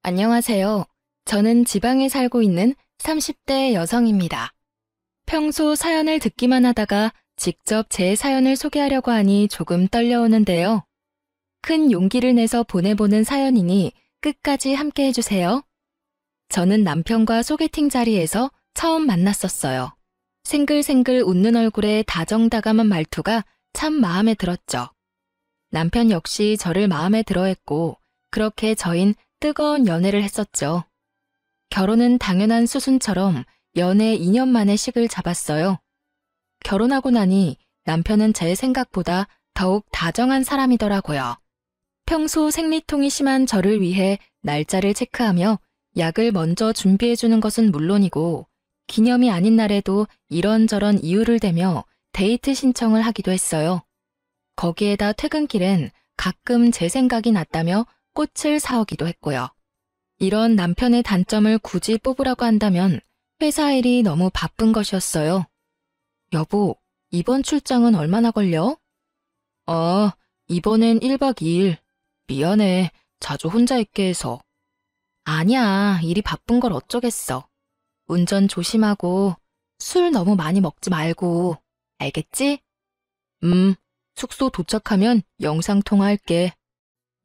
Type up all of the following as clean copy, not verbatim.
안녕하세요. 저는 지방에 살고 있는 30대 여성입니다. 평소 사연을 듣기만 하다가 직접 제 사연을 소개하려고 하니 조금 떨려오는데요. 큰 용기를 내서 보내보는 사연이니 끝까지 함께 해주세요. 저는 남편과 소개팅 자리에서 처음 만났었어요. 생글생글 웃는 얼굴에 다정다감한 말투가 참 마음에 들었죠. 남편 역시 저를 마음에 들어했고 그렇게 저흰 뜨거운 연애를 했었죠. 결혼은 당연한 수순처럼 연애 2년 만에 식을 잡았어요. 결혼하고 나니 남편은 제 생각보다 더욱 다정한 사람이더라고요. 평소 생리통이 심한 저를 위해 날짜를 체크하며 약을 먼저 준비해주는 것은 물론이고 기념이 아닌 날에도 이런저런 이유를 대며 데이트 신청을 하기도 했어요. 거기에다 퇴근길엔 가끔 제 생각이 났다며 꽃을 사오기도 했고요. 이런 남편의 단점을 굳이 뽑으라고 한다면 회사 일이 너무 바쁜 것이었어요. 여보, 이번 출장은 얼마나 걸려? 이번엔 1박 2일. 미안해. 자주 혼자 있게 해서. 아니야, 일이 바쁜 걸 어쩌겠어. 운전 조심하고 술 너무 많이 먹지 말고. 알겠지? 숙소 도착하면 영상통화할게.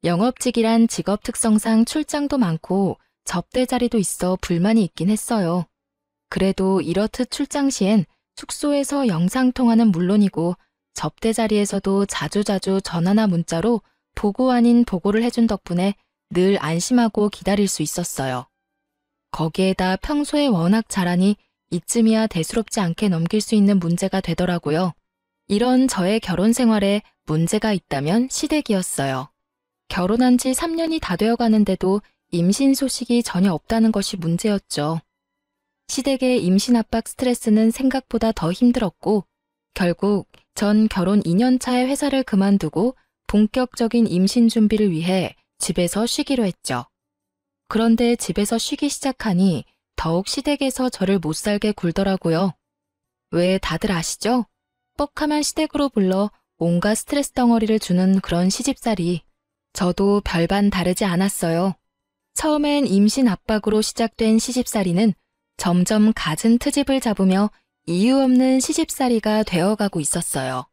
영업직이란 직업 특성상 출장도 많고 접대 자리도 있어 불만이 있긴 했어요. 그래도 이렇듯 출장 시엔 숙소에서 영상통화는 물론이고 접대 자리에서도 자주자주 전화나 문자로 보고 아닌 보고를 해준 덕분에 늘 안심하고 기다릴 수 있었어요. 거기에다 평소에 워낙 잘하니 이쯤이야 대수롭지 않게 넘길 수 있는 문제가 되더라고요. 이런 저의 결혼 생활에 문제가 있다면 시댁이었어요. 결혼한 지 3년이 다 되어 가는데도 임신 소식이 전혀 없다는 것이 문제였죠. 시댁의 임신 압박 스트레스는 생각보다 더 힘들었고 결국 전 결혼 2년 차에 회사를 그만두고 본격적인 임신 준비를 위해 집에서 쉬기로 했죠. 그런데 집에서 쉬기 시작하니 더욱 시댁에서 저를 못 살게 굴더라고요. 왜 다들 아시죠? 뻑하면 시댁으로 불러 온갖 스트레스 덩어리를 주는 그런 시집살이. 저도 별반 다르지 않았어요. 처음엔 임신 압박으로 시작된 시집살이는 점점 갖은 트집을 잡으며 이유 없는 시집살이가 되어가고 있었어요.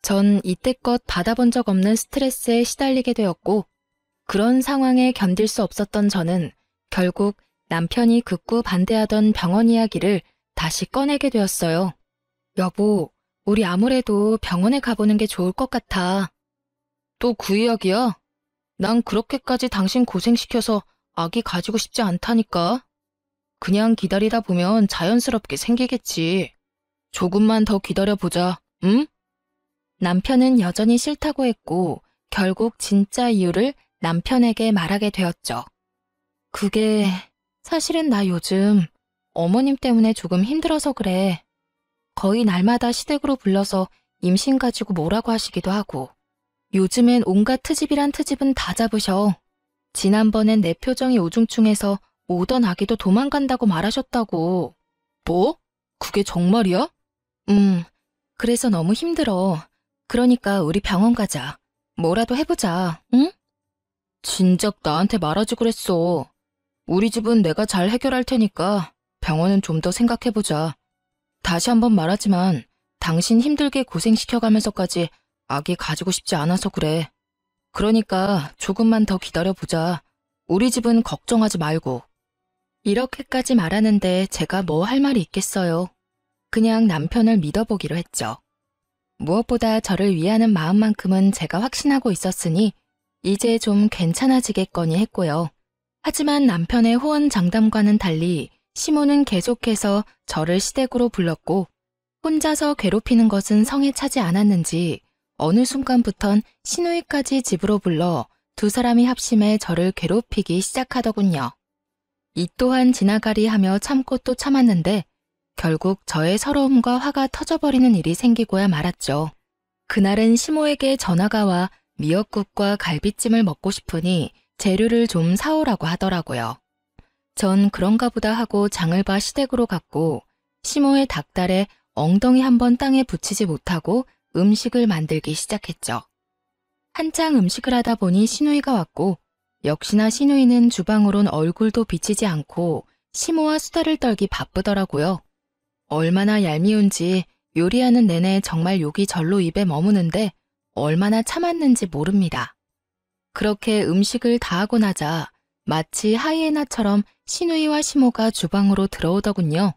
전 이때껏 받아본 적 없는 스트레스에 시달리게 되었고 그런 상황에 견딜 수 없었던 저는 결국 남편이 극구 반대하던 병원 이야기를 다시 꺼내게 되었어요. 여보, 우리 아무래도 병원에 가보는 게 좋을 것 같아. 또 그 이야기야? 난 그렇게까지 당신 고생시켜서 아기 가지고 싶지 않다니까. 그냥 기다리다 보면 자연스럽게 생기겠지. 조금만 더 기다려보자, 응? 남편은 여전히 싫다고 했고 결국 진짜 이유를 남편에게 말하게 되었죠. 그게 사실은 나 요즘 어머님 때문에 조금 힘들어서 그래. 거의 날마다 시댁으로 불러서 임신 가지고 뭐라고 하시기도 하고 요즘엔 온갖 트집이란 트집은 다 잡으셔. 지난번엔 내 표정이 우중충해서 오던 아기도 도망간다고 말하셨다고. 뭐? 그게 정말이야? 그래서 너무 힘들어. 그러니까 우리 병원 가자. 뭐라도 해보자, 응? 진작 나한테 말하지 그랬어. 우리 집은 내가 잘 해결할 테니까 병원은 좀 더 생각해보자. 다시 한번 말하지만 당신 힘들게 고생시켜가면서까지 아기 가지고 싶지 않아서 그래. 그러니까 조금만 더 기다려보자. 우리 집은 걱정하지 말고. 이렇게까지 말하는데 제가 뭐 할 말이 있겠어요. 그냥 남편을 믿어보기로 했죠. 무엇보다 저를 위하는 마음만큼은 제가 확신하고 있었으니 이제 좀 괜찮아지겠거니 했고요. 하지만 남편의 호언장담과는 달리 시모는 계속해서 저를 시댁으로 불렀고 혼자서 괴롭히는 것은 성에 차지 않았는지 어느 순간부턴 시누이까지 집으로 불러 두 사람이 합심해 저를 괴롭히기 시작하더군요. 이 또한 지나가리 하며 참고 또 참았는데 결국 저의 서러움과 화가 터져버리는 일이 생기고야 말았죠. 그날은 시모에게 전화가 와 미역국과 갈비찜을 먹고 싶으니 재료를 좀 사오라고 하더라고요. 전 그런가 보다 하고 장을 봐 시댁으로 갔고 시모의 닭달에 엉덩이 한번 땅에 붙이지 못하고 음식을 만들기 시작했죠. 한창 음식을 하다 보니 시누이가 왔고 역시나 신우이는 주방으론 얼굴도 비치지 않고 시모와 수다를 떨기 바쁘더라고요. 얼마나 얄미운지 요리하는 내내 정말 욕이 절로 입에 머무는데 얼마나 참았는지 모릅니다. 그렇게 음식을 다 하고 나자 마치 하이에나처럼 신우이와 시모가 주방으로 들어오더군요.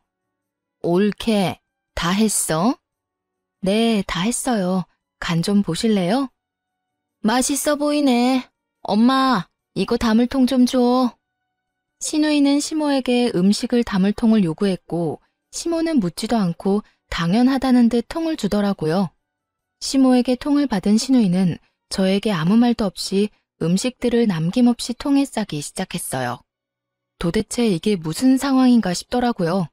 옳게, 다 했어? 네, 다 했어요. 간 좀 보실래요? 맛있어 보이네. 엄마, 이거 담을 통 좀 줘. 신우이는 시모에게 음식을 담을 통을 요구했고 시모는 묻지도 않고 당연하다는 듯 통을 주더라고요. 시모에게 통을 받은 신우이는 저에게 아무 말도 없이 음식들을 남김없이 통에 싸기 시작했어요. 도대체 이게 무슨 상황인가 싶더라고요.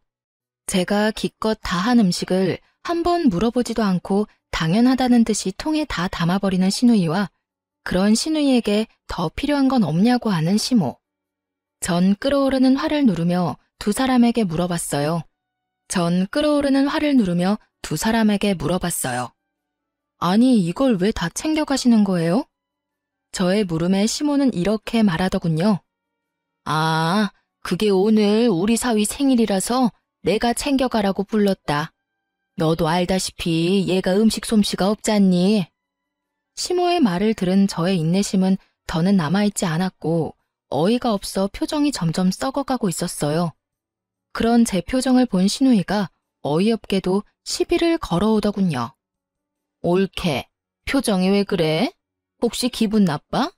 제가 기껏 다 한 음식을 한 번 물어보지도 않고 당연하다는 듯이 통에 다 담아버리는 신우이와 그런 신우이에게 더 필요한 건 없냐고 하는 시모. 전 끓어오르는 화를 누르며 두 사람에게 물어봤어요. 아니, 이걸 왜 다 챙겨가시는 거예요? 저의 물음에 시모는 이렇게 말하더군요. 아, 그게 오늘 우리 사위 생일이라서 내가 챙겨가라고 불렀다. 너도 알다시피 얘가 음식 솜씨가 없잖니. 시모의 말을 들은 저의 인내심은 더는 남아있지 않았고 어이가 없어 표정이 점점 썩어가고 있었어요. 그런 제 표정을 본 신우이가 어이없게도 시비를 걸어오더군요. 옳게, 표정이 왜 그래? 혹시 기분 나빠?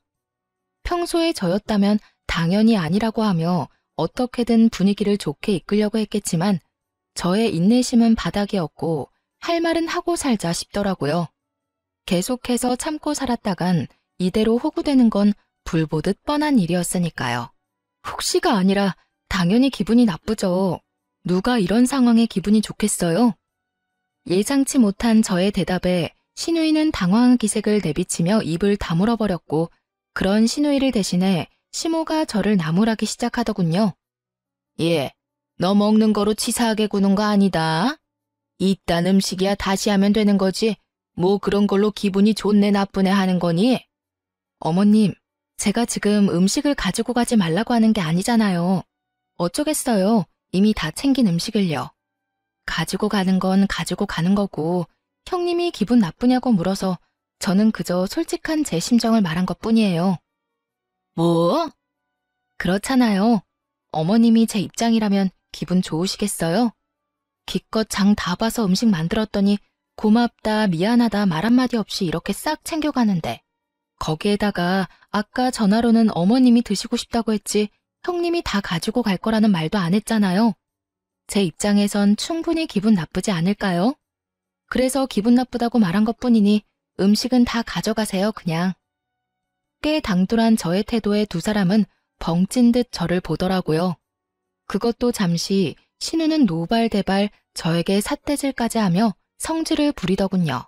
평소에 저였다면 당연히 아니라고 하며 어떻게든 분위기를 좋게 이끌려고 했겠지만 저의 인내심은 바닥이었고 할 말은 하고 살자 싶더라고요. 계속해서 참고 살았다간 이대로 호구되는 건 불보듯 뻔한 일이었으니까요. 혹시가 아니라 당연히 기분이 나쁘죠. 누가 이런 상황에 기분이 좋겠어요? 예상치 못한 저의 대답에 신우이는 당황한 기색을 내비치며 입을 다물어버렸고 그런 신우이를 대신해 시모가 저를 나무라기 시작하더군요. 예, 너 먹는 거로 치사하게 구는 거 아니다. 이딴 음식이야 다시 하면 되는 거지. 뭐 그런 걸로 기분이 좋네 나쁘네 하는 거니? 어머님, 제가 지금 음식을 가지고 가지 말라고 하는 게 아니잖아요. 어쩌겠어요. 이미 다 챙긴 음식을요. 가지고 가는 건 가지고 가는 거고 형님이 기분 나쁘냐고 물어서 저는 그저 솔직한 제 심정을 말한 것뿐이에요. 뭐? 그렇잖아요. 어머님이 제 입장이라면 기분 좋으시겠어요? 기껏 장 다 봐서 음식 만들었더니 고맙다, 미안하다 말 한마디 없이 이렇게 싹 챙겨가는데 거기에다가 아까 전화로는 어머님이 드시고 싶다고 했지 형님이 다 가지고 갈 거라는 말도 안 했잖아요. 제 입장에선 충분히 기분 나쁘지 않을까요? 그래서 기분 나쁘다고 말한 것뿐이니 음식은 다 가져가세요, 그냥. 꽤 당돌한 저의 태도에 두 사람은 벙찐 듯 저를 보더라고요. 그것도 잠시 신우는 노발대발 저에게 삿대질까지 하며 성질을 부리더군요.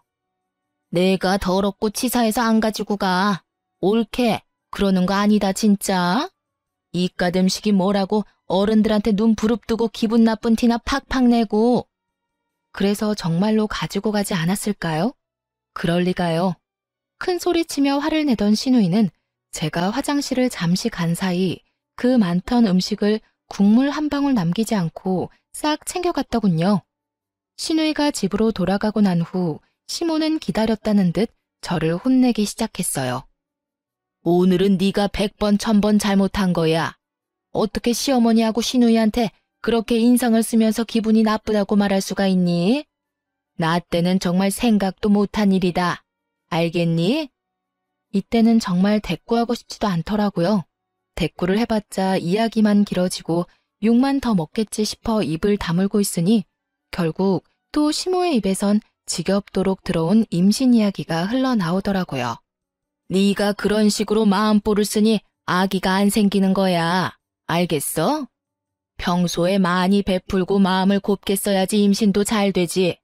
내가 더럽고 치사해서 안 가지고 가. 옳게, 그러는 거 아니다 진짜. 이깟 음식이 뭐라고 어른들한테 눈 부릅뜨고 기분 나쁜 티나 팍팍 내고. 그래서 정말로 가지고 가지 않았을까요? 그럴 리가요. 큰 소리치며 화를 내던 신우이는 제가 화장실을 잠시 간 사이 그 많던 음식을 국물 한 방울 남기지 않고 싹 챙겨갔더군요. 신우이가 집으로 돌아가고 난 후 시모는 기다렸다는 듯 저를 혼내기 시작했어요. 오늘은 네가 100번 1000번 잘못한 거야. 어떻게 시어머니하고 신우이한테 그렇게 인상을 쓰면서 기분이 나쁘다고 말할 수가 있니? 나 때는 정말 생각도 못한 일이다. 알겠니? 이때는 정말 대꾸하고 싶지도 않더라고요. 대꾸를 해봤자 이야기만 길어지고 욕만 더 먹겠지 싶어 입을 다물고 있으니 결국 또 시모의 입에선 지겹도록 들어온 임신 이야기가 흘러나오더라고요. 네가 그런 식으로 마음보를 쓰니 아기가 안 생기는 거야. 알겠어? 평소에 많이 베풀고 마음을 곱게 써야지 임신도 잘 되지.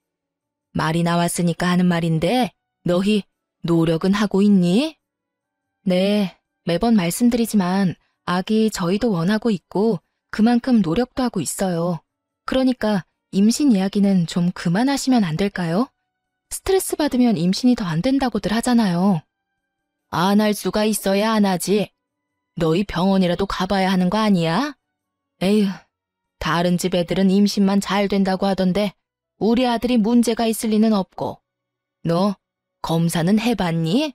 말이 나왔으니까 하는 말인데 너희 노력은 하고 있니? 네, 매번 말씀드리지만 아기 저희도 원하고 있고 그만큼 노력도 하고 있어요. 그러니까 임신 이야기는 좀 그만하시면 안 될까요? 스트레스 받으면 임신이 더 안 된다고들 하잖아요. 안 할 수가 있어야 안 하지. 너희 병원이라도 가봐야 하는 거 아니야? 에휴, 다른 집 애들은 임신만 잘 된다고 하던데 우리 아들이 문제가 있을 리는 없고. 너 검사는 해봤니?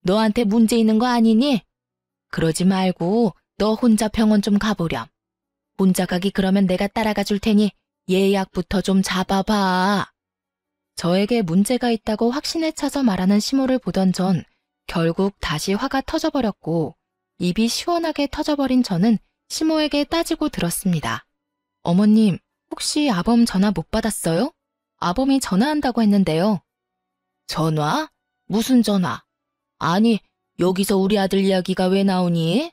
너한테 문제 있는 거 아니니? 그러지 말고 너 혼자 병원 좀 가보렴. 혼자 가기 그러면 내가 따라가 줄 테니 예약부터 좀 잡아봐. 저에게 문제가 있다고 확신에 차서 말하는 시모를 보던 전 결국 다시 화가 터져버렸고 입이 시원하게 터져버린 저는 시모에게 따지고 들었습니다. 어머님, 혹시 아범 전화 못 받았어요? 아범이 전화한다고 했는데요. 전화? 무슨 전화? 아니, 여기서 우리 아들 이야기가 왜 나오니?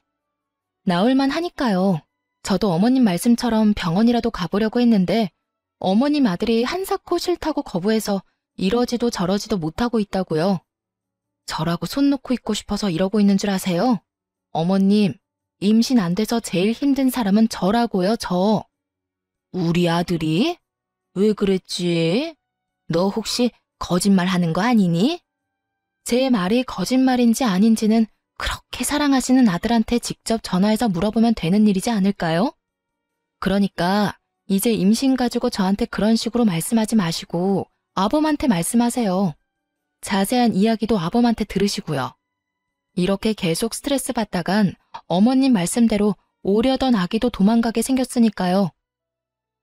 나올만 하니까요. 저도 어머님 말씀처럼 병원이라도 가보려고 했는데 어머님 아들이 한사코 싫다고 거부해서 이러지도 저러지도 못하고 있다고요. 저라고 손 놓고 있고 싶어서 이러고 있는 줄 아세요? 어머님, 임신 안 돼서 제일 힘든 사람은 저라고요, 저. 우리 아들이? 왜 그랬지? 너 혹시 거짓말 하는 거 아니니? 제 말이 거짓말인지 아닌지는 그렇게 사랑하시는 아들한테 직접 전화해서 물어보면 되는 일이지 않을까요? 그러니까 이제 임신 가지고 저한테 그런 식으로 말씀하지 마시고 아범한테 말씀하세요. 자세한 이야기도 아범한테 들으시고요. 이렇게 계속 스트레스 받다간 어머님 말씀대로 오려던 아기도 도망가게 생겼으니까요.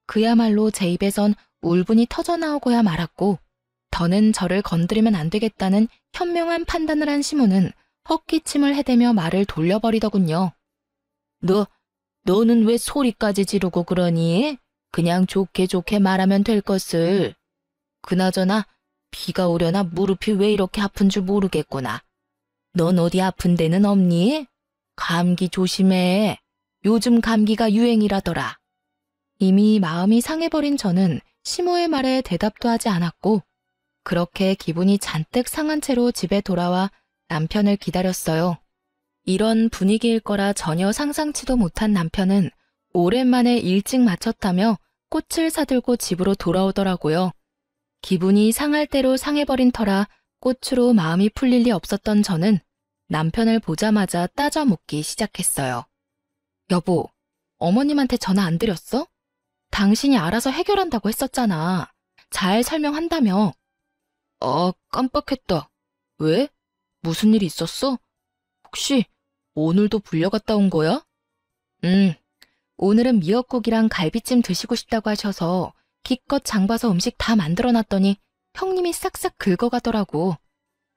그야말로 제 입에선 울분이 터져나오고야 말았고 더는 저를 건드리면 안 되겠다는 현명한 판단을 한 시모는 헛기침을 해대며 말을 돌려버리더군요. 너는 왜 소리까지 지르고 그러니? 그냥 좋게 좋게 말하면 될 것을. 그나저나 비가 오려나 무릎이 왜 이렇게 아픈 줄 모르겠구나. 넌 어디 아픈 데는 없니? 감기 조심해. 요즘 감기가 유행이라더라. 이미 마음이 상해버린 저는 시모의 말에 대답도 하지 않았고 그렇게 기분이 잔뜩 상한 채로 집에 돌아와 남편을 기다렸어요. 이런 분위기일 거라 전혀 상상치도 못한 남편은 오랜만에 일찍 마쳤다며 꽃을 사들고 집으로 돌아오더라고요. 기분이 상할 대로 상해버린 터라 꽃으로 마음이 풀릴 리 없었던 저는 남편을 보자마자 따져 묻기 시작했어요. 여보, 어머님한테 전화 안 드렸어? 당신이 알아서 해결한다고 했었잖아. 잘 설명한다며. 깜빡했다. 왜? 무슨 일이 있었어? 혹시 오늘도 불려갔다 온 거야? 오늘은 미역국이랑 갈비찜 드시고 싶다고 하셔서 기껏 장봐서 음식 다 만들어놨더니 형님이 싹싹 긁어가더라고.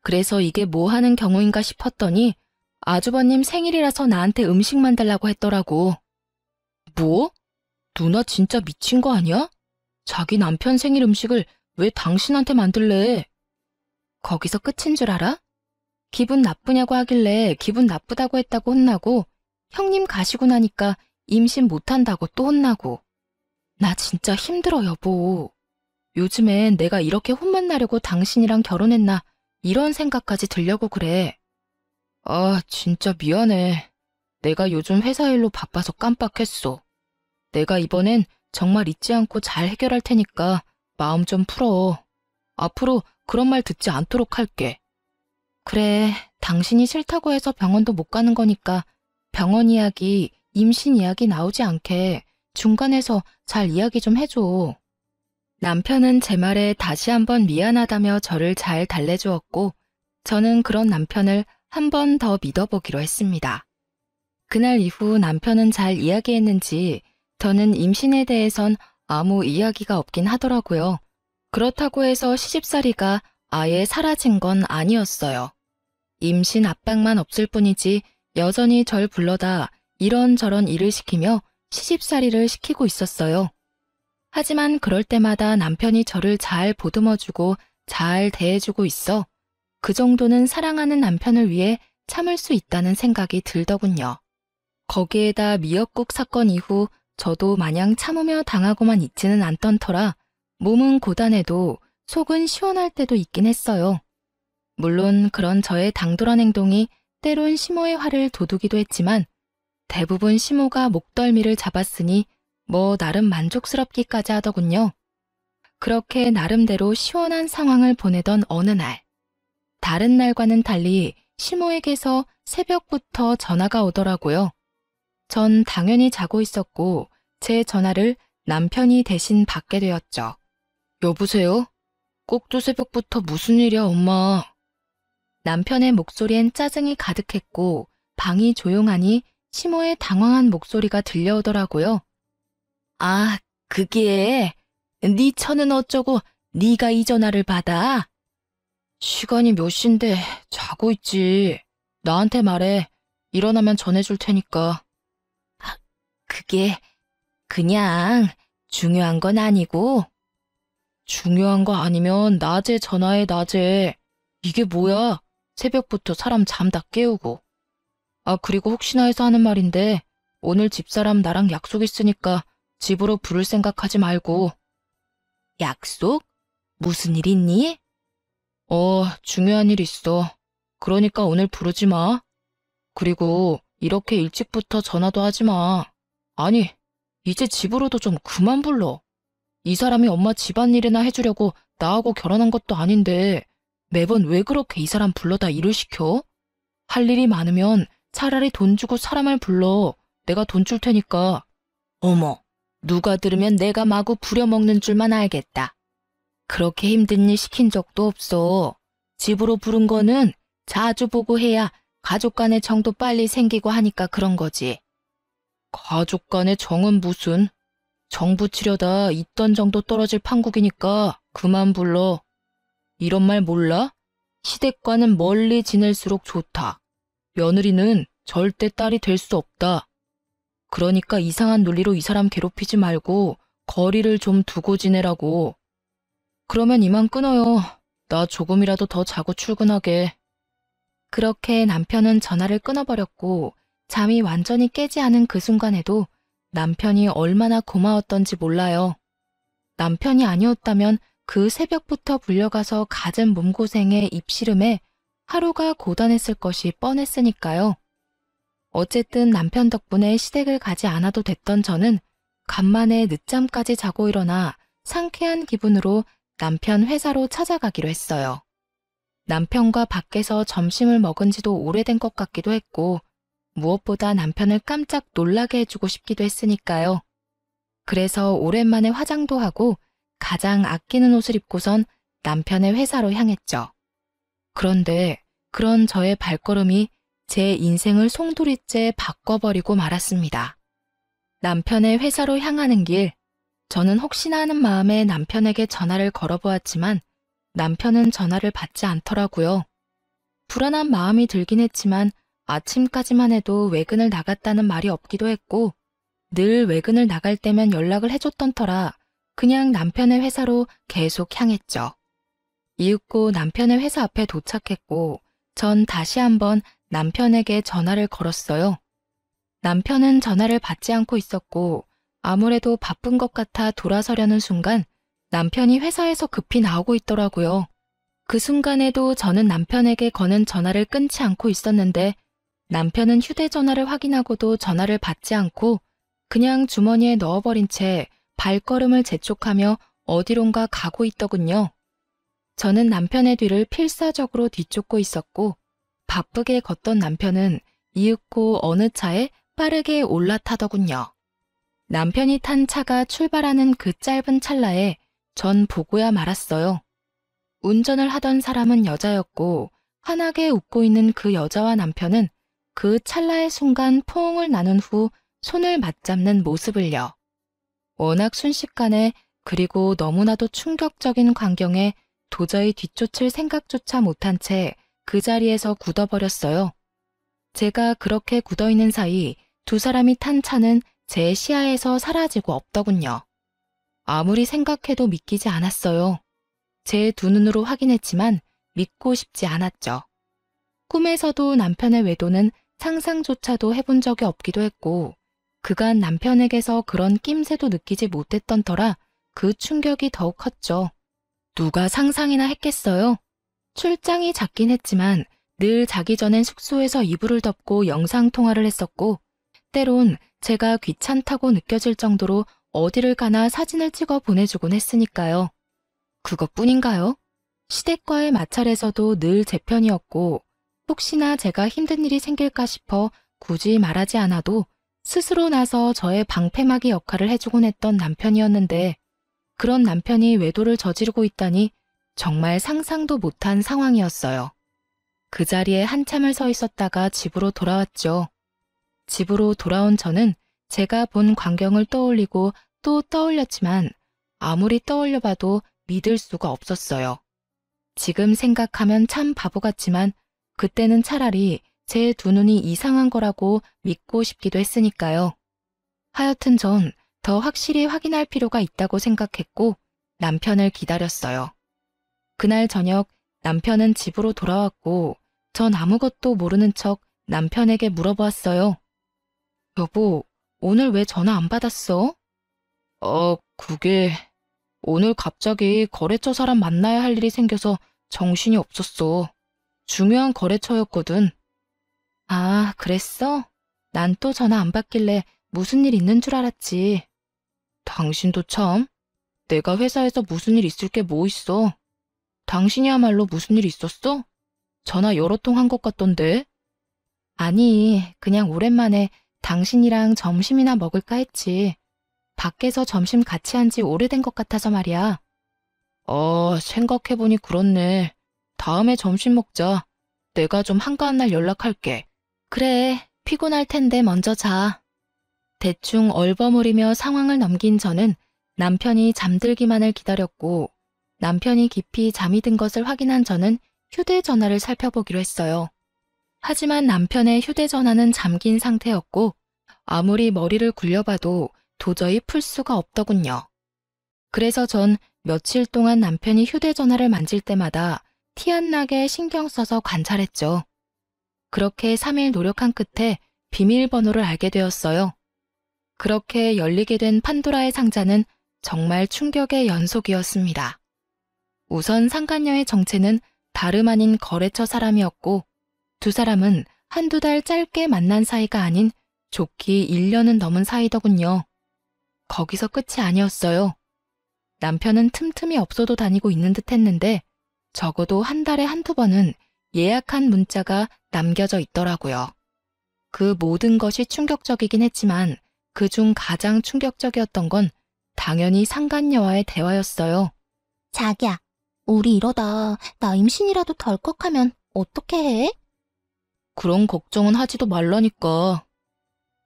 그래서 이게 뭐 하는 경우인가 싶었더니 아주버님 생일이라서 나한테 음식 만들라고 했더라고. 뭐? 누나 진짜 미친 거 아니야? 자기 남편 생일 음식을 왜 당신한테 만들래? 거기서 끝인 줄 알아? 기분 나쁘냐고 하길래 기분 나쁘다고 했다고 혼나고 형님 가시고 나니까 임신 못한다고 또 혼나고. 나 진짜 힘들어, 여보. 요즘엔 내가 이렇게 혼만 나려고 당신이랑 결혼했나 이런 생각까지 들려고 그래. 진짜 미안해. 내가 요즘 회사 일로 바빠서 깜빡했어. 내가 이번엔 정말 잊지 않고 잘 해결할 테니까 마음 좀 풀어. 앞으로 그런 말 듣지 않도록 할게. 그래, 당신이 싫다고 해서 병원도 못 가는 거니까 병원 이야기, 임신 이야기 나오지 않게 중간에서 잘 이야기 좀 해줘. 남편은 제 말에 다시 한번 미안하다며 저를 잘 달래주었고 저는 그런 남편을 한 번 더 믿어보기로 했습니다. 그날 이후 남편은 잘 이야기했는지 저는 임신에 대해선 아무 이야기가 없긴 하더라고요. 그렇다고 해서 시집살이가 아예 사라진 건 아니었어요. 임신 압박만 없을 뿐이지 여전히 절 불러다 이런저런 일을 시키며 시집살이를 시키고 있었어요. 하지만 그럴 때마다 남편이 저를 잘 보듬어주고 잘 대해주고 있어 그 정도는 사랑하는 남편을 위해 참을 수 있다는 생각이 들더군요. 거기에다 미역국 사건 이후 저도 마냥 참으며 당하고만 있지는 않던 터라 몸은 고단해도 속은 시원할 때도 있긴 했어요. 물론 그런 저의 당돌한 행동이 때론 시모의 화를 돋우기도 했지만 대부분 시모가 목덜미를 잡았으니 뭐 나름 만족스럽기까지 하더군요. 그렇게 나름대로 시원한 상황을 보내던 어느 날, 다른 날과는 달리 시모에게서 새벽부터 전화가 오더라고요. 전 당연히 자고 있었고 제 전화를 남편이 대신 받게 되었죠. 여보세요? 꼭두 새벽부터 무슨 일이야, 엄마? 남편의 목소리엔 짜증이 가득했고 방이 조용하니 시모의 당황한 목소리가 들려오더라고요. 아, 그게 네 처는 어쩌고 네가 이 전화를 받아? 시간이 몇 시인데 자고 있지. 나한테 말해. 일어나면 전해줄 테니까. 아, 그게 그냥 중요한 건 아니고. 중요한 거 아니면 낮에 전화해, 낮에. 이게 뭐야? 새벽부터 사람 잠 다 깨우고. 아, 그리고 혹시나 해서 하는 말인데 오늘 집사람 나랑 약속 있으니까 집으로 부를 생각하지 말고. 약속? 무슨 일 있니? 중요한 일 있어. 그러니까 오늘 부르지 마. 그리고 이렇게 일찍부터 전화도 하지 마. 아니, 이제 집으로도 좀 그만 불러. 이 사람이 엄마 집안일이나 해주려고 나하고 결혼한 것도 아닌데 매번 왜 그렇게 이 사람 불러다 일을 시켜? 할 일이 많으면 차라리 돈 주고 사람을 불러. 내가 돈 줄 테니까. 어머, 누가 들으면 내가 마구 부려먹는 줄만 알겠다. 그렇게 힘든 일 시킨 적도 없어. 집으로 부른 거는 자주 보고 해야 가족 간의 정도 빨리 생기고 하니까 그런 거지. 가족 간의 정은 무슨? 정 붙이려다 있던 정도 떨어질 판국이니까 그만 불러. 이런 말 몰라? 시댁과는 멀리 지낼수록 좋다. 며느리는 절대 딸이 될 수 없다. 그러니까 이상한 논리로 이 사람 괴롭히지 말고 거리를 좀 두고 지내라고. 그러면 이만 끊어요. 나 조금이라도 더 자고 출근하게. 그렇게 남편은 전화를 끊어버렸고 잠이 완전히 깨지 않은 그 순간에도 남편이 얼마나 고마웠던지 몰라요. 남편이 아니었다면 그 새벽부터 불려가서 갖은 몸고생에 입씨름에 하루가 고단했을 것이 뻔했으니까요. 어쨌든 남편 덕분에 시댁을 가지 않아도 됐던 저는 간만에 늦잠까지 자고 일어나 상쾌한 기분으로 남편 회사로 찾아가기로 했어요. 남편과 밖에서 점심을 먹은 지도 오래된 것 같기도 했고 무엇보다 남편을 깜짝 놀라게 해주고 싶기도 했으니까요. 그래서 오랜만에 화장도 하고 가장 아끼는 옷을 입고선 남편의 회사로 향했죠. 그런데 그런 저의 발걸음이 제 인생을 송두리째 바꿔버리고 말았습니다. 남편의 회사로 향하는 길, 저는 혹시나 하는 마음에 남편에게 전화를 걸어보았지만 남편은 전화를 받지 않더라고요. 불안한 마음이 들긴 했지만 아침까지만 해도 외근을 나갔다는 말이 없기도 했고 늘 외근을 나갈 때면 연락을 해줬던 터라 그냥 남편의 회사로 계속 향했죠. 이윽고 남편의 회사 앞에 도착했고 전 다시 한번 남편에게 전화를 걸었어요. 남편은 전화를 받지 않고 있었고 아무래도 바쁜 것 같아 돌아서려는 순간 남편이 회사에서 급히 나오고 있더라고요. 그 순간에도 저는 남편에게 거는 전화를 끊지 않고 있었는데 남편은 휴대전화를 확인하고도 전화를 받지 않고 그냥 주머니에 넣어버린 채 발걸음을 재촉하며 어디론가 가고 있더군요. 저는 남편의 뒤를 필사적으로 뒤쫓고 있었고 바쁘게 걷던 남편은 이윽고 어느 차에 빠르게 올라타더군요. 남편이 탄 차가 출발하는 그 짧은 찰나에 전 보고야 말았어요. 운전을 하던 사람은 여자였고 환하게 웃고 있는 그 여자와 남편은 그 찰나의 순간 포옹을 나눈 후 손을 맞잡는 모습을요. 워낙 순식간에 그리고 너무나도 충격적인 광경에 도저히 뒤쫓을 생각조차 못한 채 그 자리에서 굳어버렸어요. 제가 그렇게 굳어있는 사이 두 사람이 탄 차는 제 시야에서 사라지고 없더군요. 아무리 생각해도 믿기지 않았어요. 제 두 눈으로 확인했지만 믿고 싶지 않았죠. 꿈에서도 남편의 외도는 상상조차도 해본 적이 없기도 했고 그간 남편에게서 그런 낌새도 느끼지 못했던 터라 그 충격이 더욱 컸죠. 누가 상상이나 했겠어요? 출장이 잦긴 했지만 늘 자기 전엔 숙소에서 이불을 덮고 영상통화를 했었고 때론 제가 귀찮다고 느껴질 정도로 어디를 가나 사진을 찍어 보내주곤 했으니까요. 그것뿐인가요? 시댁과의 마찰에서도 늘 제 편이었고 혹시나 제가 힘든 일이 생길까 싶어 굳이 말하지 않아도 스스로 나서 저의 방패막이 역할을 해주곤 했던 남편이었는데 그런 남편이 외도를 저지르고 있다니 정말 상상도 못한 상황이었어요. 그 자리에 한참을 서 있었다가 집으로 돌아왔죠. 집으로 돌아온 저는 제가 본 광경을 떠올리고 또 떠올렸지만 아무리 떠올려봐도 믿을 수가 없었어요. 지금 생각하면 참 바보 같지만 그때는 차라리 제 두 눈이 이상한 거라고 믿고 싶기도 했으니까요. 하여튼 전 더 확실히 확인할 필요가 있다고 생각했고 남편을 기다렸어요. 그날 저녁 남편은 집으로 돌아왔고 전 아무것도 모르는 척 남편에게 물어보았어요. 여보, 오늘 왜 전화 안 받았어? 그게 오늘 갑자기 거래처 사람 만나야 할 일이 생겨서 정신이 없었어. 중요한 거래처였거든. 아, 그랬어? 난 또 전화 안 받길래 무슨 일 있는 줄 알았지. 당신도 참. 내가 회사에서 무슨 일 있을 게 뭐 있어. 당신이야말로 무슨 일 있었어? 전화 여러 통 한 것 같던데. 아니, 그냥 오랜만에 당신이랑 점심이나 먹을까 했지. 밖에서 점심 같이 한 지 오래된 것 같아서 말이야. 생각해보니 그렇네. 다음에 점심 먹자. 내가 좀 한가한 날 연락할게. 그래, 피곤할 텐데 먼저 자. 대충 얼버무리며 상황을 넘긴 저는 남편이 잠들기만을 기다렸고 남편이 깊이 잠이 든 것을 확인한 저는 휴대전화를 살펴보기로 했어요. 하지만 남편의 휴대전화는 잠긴 상태였고 아무리 머리를 굴려봐도 도저히 풀 수가 없더군요. 그래서 전 며칠 동안 남편이 휴대전화를 만질 때마다 티 안 나게 신경 써서 관찰했죠. 그렇게 3일 노력한 끝에 비밀번호를 알게 되었어요. 그렇게 열리게 된 판도라의 상자는 정말 충격의 연속이었습니다. 우선 상간녀의 정체는 다름 아닌 거래처 사람이었고 두 사람은 한두 달 짧게 만난 사이가 아닌 좋기 1년은 넘은 사이더군요. 거기서 끝이 아니었어요. 남편은 틈틈이 업소도 다니고 있는 듯 했는데 적어도 한 달에 한두 번은 예약한 문자가 남겨져 있더라고요. 그 모든 것이 충격적이긴 했지만 그중 가장 충격적이었던 건 당연히 상간녀와의 대화였어요. 자기야, 우리 이러다 나 임신이라도 덜컥하면 어떻게 해? 그런 걱정은 하지도 말라니까.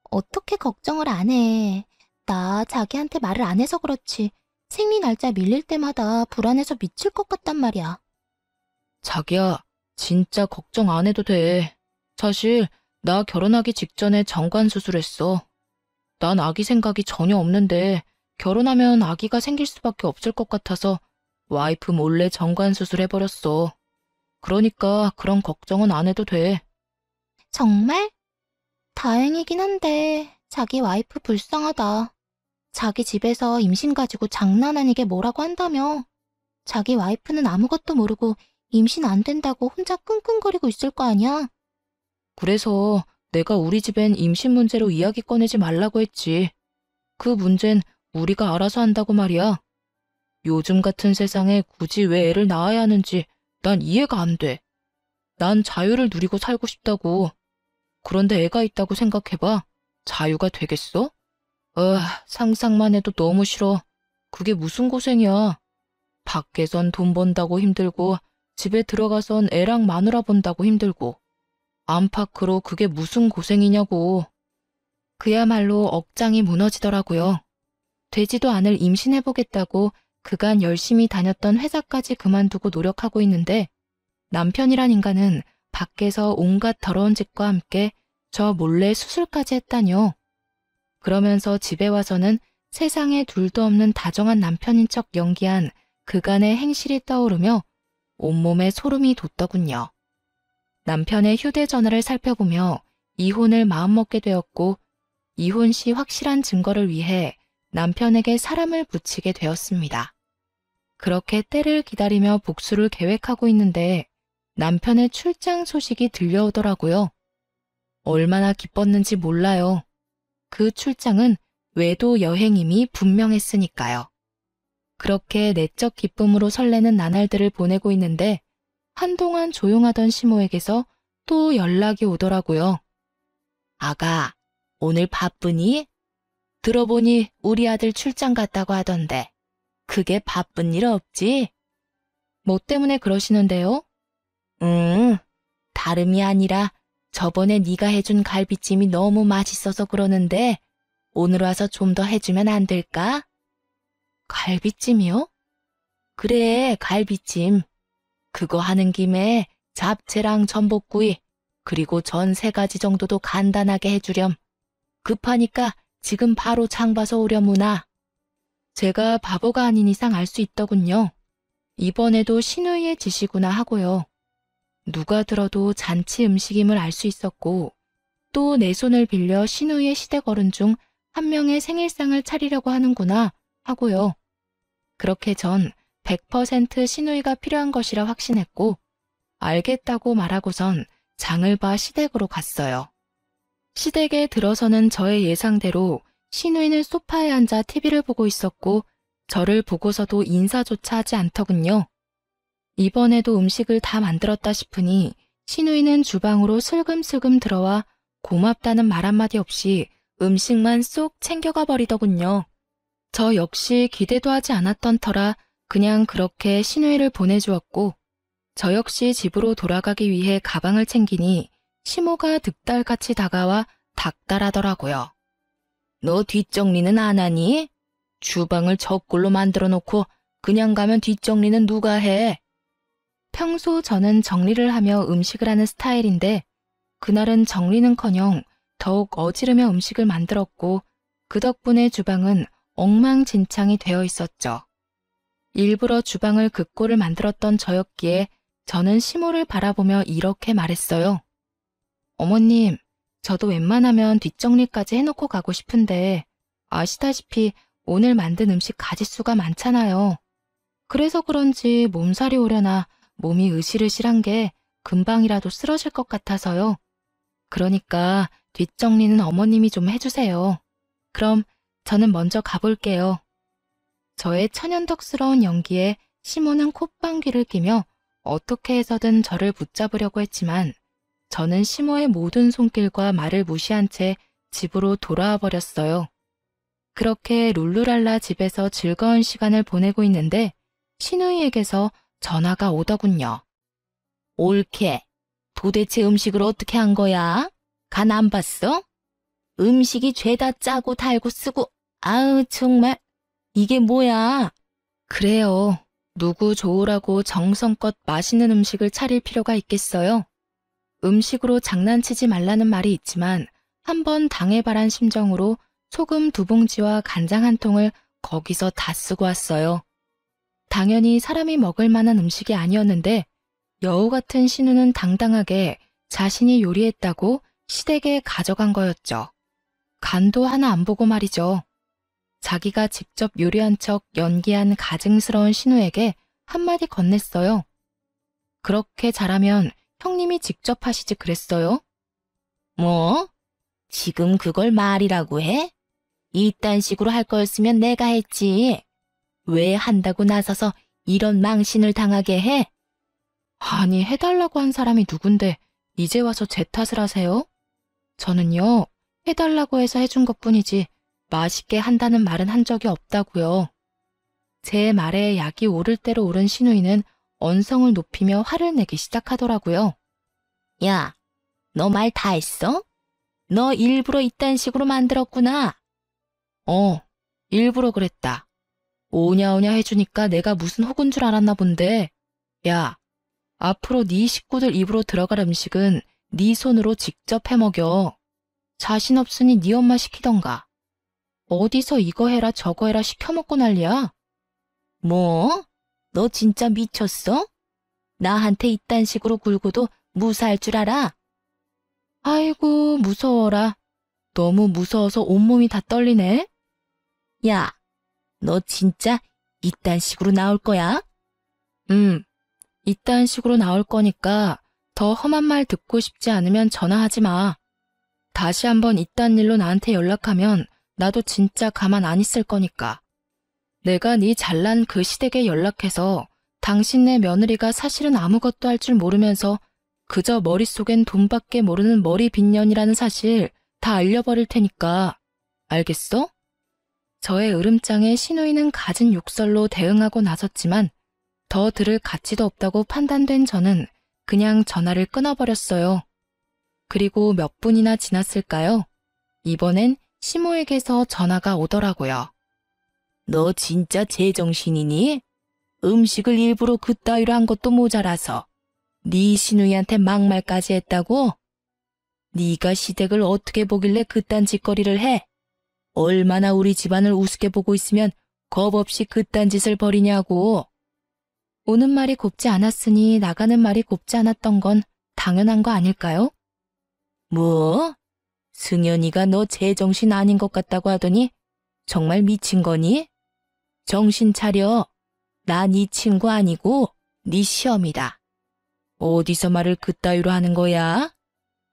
어떻게 걱정을 안 해? 나 자기한테 말을 안 해서 그렇지. 생리 날짜 밀릴 때마다 불안해서 미칠 것 같단 말이야. 자기야, 진짜 걱정 안 해도 돼. 사실 나 결혼하기 직전에 정관 수술했어. 난 아기 생각이 전혀 없는데 결혼하면 아기가 생길 수밖에 없을 것 같아서 와이프 몰래 정관 수술해버렸어. 그러니까 그런 걱정은 안 해도 돼. 정말? 다행이긴 한데 자기 와이프 불쌍하다. 자기 집에서 임신 가지고 장난 아니게 뭐라고 한다며. 자기 와이프는 아무것도 모르고 임신 안 된다고 혼자 끙끙거리고 있을 거 아니야? 그래서 내가 우리 집엔 임신 문제로 이야기 꺼내지 말라고 했지. 그 문제는 우리가 알아서 한다고 말이야. 요즘 같은 세상에 굳이 왜 애를 낳아야 하는지 난 이해가 안 돼. 난 자유를 누리고 살고 싶다고. 그런데 애가 있다고 생각해봐. 자유가 되겠어? 상상만 해도 너무 싫어. 그게 무슨 고생이야. 밖에선 돈 번다고 힘들고 집에 들어가선 애랑 마누라 본다고 힘들고 안팎으로 그게 무슨 고생이냐고. 그야말로 억장이 무너지더라고요. 되지도 않을 임신해보겠다고 그간 열심히 다녔던 회사까지 그만두고 노력하고 있는데 남편이란 인간은 밖에서 온갖 더러운 짓과 함께 저 몰래 수술까지 했다뇨. 그러면서 집에 와서는 세상에 둘도 없는 다정한 남편인 척 연기한 그간의 행실이 떠오르며 온몸에 소름이 돋더군요. 남편의 휴대전화를 살펴보며 이혼을 마음먹게 되었고 이혼 시 확실한 증거를 위해 남편에게 사람을 붙이게 되었습니다. 그렇게 때를 기다리며 복수를 계획하고 있는데 남편의 출장 소식이 들려오더라고요. 얼마나 기뻤는지 몰라요. 그 출장은 외도 여행임이 분명했으니까요. 그렇게 내적 기쁨으로 설레는 나날들을 보내고 있는데 한동안 조용하던 시모에게서 또 연락이 오더라고요. 아가, 오늘 바쁘니? 들어보니 우리 아들 출장 갔다고 하던데. 그게 바쁜 일 없지? 뭐 때문에 그러시는데요? 다름이 아니라 저번에 네가 해준 갈비찜이 너무 맛있어서 그러는데 오늘 와서 좀 더 해주면 안 될까? 갈비찜이요? 그래, 갈비찜. 그거 하는 김에 잡채랑 전복구이, 그리고 전 3가지 정도도 간단하게 해주렴. 급하니까 지금 바로 장 봐서 오려무나. 제가 바보가 아닌 이상 알 수 있더군요. 이번에도 신우이의 짓이구나 하고요. 누가 들어도 잔치 음식임을 알 수 있었고, 또 내 손을 빌려 신우이의 시댁어른 중 한 명의 생일상을 차리려고 하는구나 하고요. 그렇게 전 100% 신우이가 필요한 것이라 확신했고, 알겠다고 말하고선 장을 봐 시댁으로 갔어요. 시댁에 들어서는 저의 예상대로 신우이는 소파에 앉아 TV를 보고 있었고, 저를 보고서도 인사조차 하지 않더군요. 이번에도 음식을 다 만들었다 싶으니 신우이는 주방으로 슬금슬금 들어와 고맙다는 말 한마디 없이 음식만 쏙 챙겨가 버리더군요. 저 역시 기대도 하지 않았던 터라 그냥 그렇게 신우이를 보내주었고, 저 역시 집으로 돌아가기 위해 가방을 챙기니 시모가 득달같이 다가와 닥달하더라고요. 너 뒷정리는 안 하니? 주방을 저꼴로 만들어 놓고 그냥 가면 뒷정리는 누가 해? 평소 저는 정리를 하며 음식을 하는 스타일인데 그날은 정리는커녕 더욱 어지르며 음식을 만들었고, 그 덕분에 주방은 엉망진창이 되어 있었죠. 일부러 주방을 그 꼴을 만들었던 저였기에 저는 시모를 바라보며 이렇게 말했어요. 어머님, 저도 웬만하면 뒷정리까지 해놓고 가고 싶은데 아시다시피 오늘 만든 음식 가짓수가 많잖아요. 그래서 그런지 몸살이 오려나 몸이 으실으실한 게 금방이라도 쓰러질 것 같아서요. 그러니까 뒷정리는 어머님이 좀 해주세요. 그럼 저는 먼저 가볼게요. 저의 천연덕스러운 연기에 시모는 콧방귀를 뀌며 어떻게 해서든 저를 붙잡으려고 했지만 저는 시모의 모든 손길과 말을 무시한 채 집으로 돌아와 버렸어요. 그렇게 룰루랄라 집에서 즐거운 시간을 보내고 있는데 신우이에게서 전화가 오더군요. 옳게, 도대체 음식을 어떻게 한 거야? 간 안 봤어? 음식이 죄다 짜고 달고 쓰고, 아우 정말, 이게 뭐야? 그래요. 누구 좋으라고 정성껏 맛있는 음식을 차릴 필요가 있겠어요? 음식으로 장난치지 말라는 말이 있지만 한번 당해바란 심정으로 소금 2봉지와 간장 1통을 거기서 다 쓰고 왔어요. 당연히 사람이 먹을 만한 음식이 아니었는데 여우 같은 신우는 당당하게 자신이 요리했다고 시댁에 가져간 거였죠. 간도 하나 안 보고 말이죠. 자기가 직접 요리한 척 연기한 가증스러운 신우에게 한마디 건넸어요. 그렇게 잘하면 형님이 직접 하시지 그랬어요? 뭐? 지금 그걸 말이라고 해? 이딴 식으로 할 거였으면 내가 했지. 왜 한다고 나서서 이런 망신을 당하게 해? 아니, 해달라고 한 사람이 누군데 이제 와서 제 탓을 하세요? 저는요, 해달라고 해서 해준 것뿐이지 맛있게 한다는 말은 한 적이 없다고요. 제 말에 약이 오를 대로 오른 신우이는 언성을 높이며 화를 내기 시작하더라고요. 야, 너 말 다 했어? 너 일부러 이딴 식으로 만들었구나. 일부러 그랬다. 오냐오냐 해주니까 내가 무슨 혹은 줄 알았나 본데. 야, 앞으로 네 식구들 입으로 들어갈 음식은 네 손으로 직접 해먹여. 자신 없으니 네 엄마 시키던가. 어디서 이거 해라 저거 해라 시켜먹고 난리야. 뭐? 너 진짜 미쳤어? 나한테 이딴 식으로 굴고도 무사할 줄 알아? 아이고, 무서워라. 너무 무서워서 온몸이 다 떨리네. 야, 너 진짜 이딴 식으로 나올 거야? 이딴 식으로 나올 거니까 더 험한 말 듣고 싶지 않으면 전화하지 마. 다시 한번 이딴 일로 나한테 연락하면 나도 진짜 가만 안 있을 거니까. 내가 네 잘난 그 시댁에 연락해서 당신네 며느리가 사실은 아무것도 할 줄 모르면서 그저 머릿속엔 돈밖에 모르는 머리 빈년이라는 사실 다 알려버릴 테니까. 알겠어? 저의 으름장에 신우이는 갖은 욕설로 대응하고 나섰지만 더 들을 가치도 없다고 판단된 저는 그냥 전화를 끊어버렸어요. 그리고 몇 분이나 지났을까요? 이번엔 시모에게서 전화가 오더라고요. 너 진짜 제정신이니? 음식을 일부러 그따위로 한 것도 모자라서 네 시누이한테 막말까지 했다고? 네가 시댁을 어떻게 보길래 그딴 짓거리를 해? 얼마나 우리 집안을 우습게 보고 있으면 겁 없이 그딴 짓을 벌이냐고. 오는 말이 곱지 않았으니 나가는 말이 곱지 않았던 건 당연한 거 아닐까요? 뭐? 승연이가 너 제정신 아닌 것 같다고 하더니 정말 미친 거니? 정신 차려. 나 네 친구 아니고 네 시험이다. 어디서 말을 그따위로 하는 거야?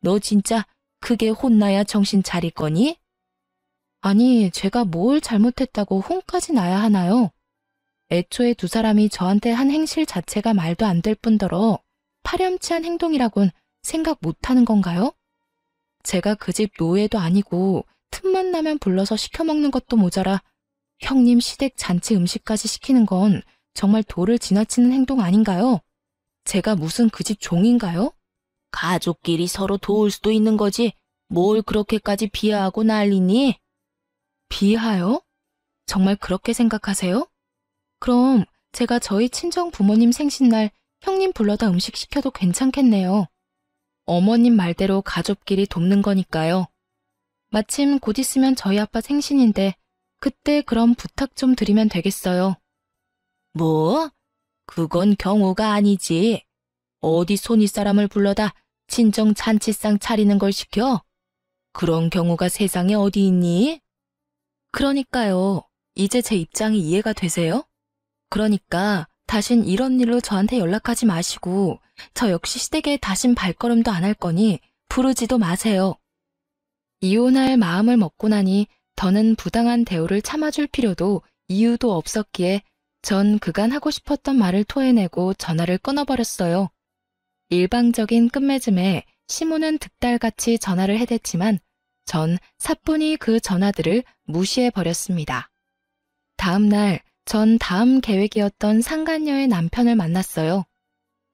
너 진짜 크게 혼나야 정신 차릴 거니? 아니, 제가 뭘 잘못했다고 혼까지 나야 하나요? 애초에 두 사람이 저한테 한 행실 자체가 말도 안 될 뿐더러 파렴치한 행동이라곤 생각 못하는 건가요? 제가 그 집 노예도 아니고 틈만 나면 불러서 시켜먹는 것도 모자라 형님 시댁 잔치 음식까지 시키는 건 정말 도를 지나치는 행동 아닌가요? 제가 무슨 그 집 종인가요? 가족끼리 서로 도울 수도 있는 거지 뭘 그렇게까지 비하하고 난리니? 비하요? 정말 그렇게 생각하세요? 그럼 제가 저희 친정 부모님 생신날 형님 불러다 음식 시켜도 괜찮겠네요. 어머님 말대로 가족끼리 돕는 거니까요. 마침 곧 있으면 저희 아빠 생신인데 그때 그럼 부탁 좀 드리면 되겠어요. 뭐? 그건 경우가 아니지. 어디 손윗사람을 불러다 친정 잔치상 차리는 걸 시켜? 그런 경우가 세상에 어디 있니? 그러니까요. 이제 제 입장이 이해가 되세요? 그러니까 다신 이런 일로 저한테 연락하지 마시고 저 역시 시댁에 다신 발걸음도 안 할 거니 부르지도 마세요. 이혼할 마음을 먹고 나니 더는 부당한 대우를 참아줄 필요도 이유도 없었기에 전 그간 하고 싶었던 말을 토해내고 전화를 끊어버렸어요. 일방적인 끝맺음에 시모는 득달같이 전화를 해댔지만 전 사뿐히 그 전화들을 무시해버렸습니다. 다음 날 전 다음 계획이었던 상간녀의 남편을 만났어요.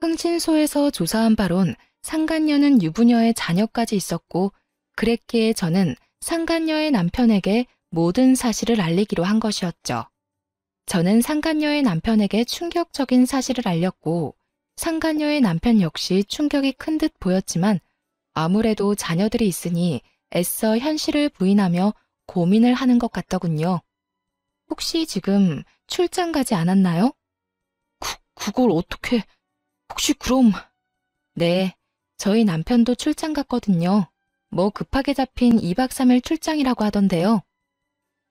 흥신소에서 조사한 바론 상간녀는 유부녀의 자녀까지 있었고 그랬기에 저는 상간녀의 남편에게 모든 사실을 알리기로 한 것이었죠. 저는 상간녀의 남편에게 충격적인 사실을 알렸고 상간녀의 남편 역시 충격이 큰 듯 보였지만 아무래도 자녀들이 있으니 애써 현실을 부인하며 고민을 하는 것 같더군요. 혹시 지금 출장 가지 않았나요? 그걸 어떻게... 혹시 그럼... 네, 저희 남편도 출장 갔거든요. 뭐 급하게 잡힌 2박 3일 출장이라고 하던데요.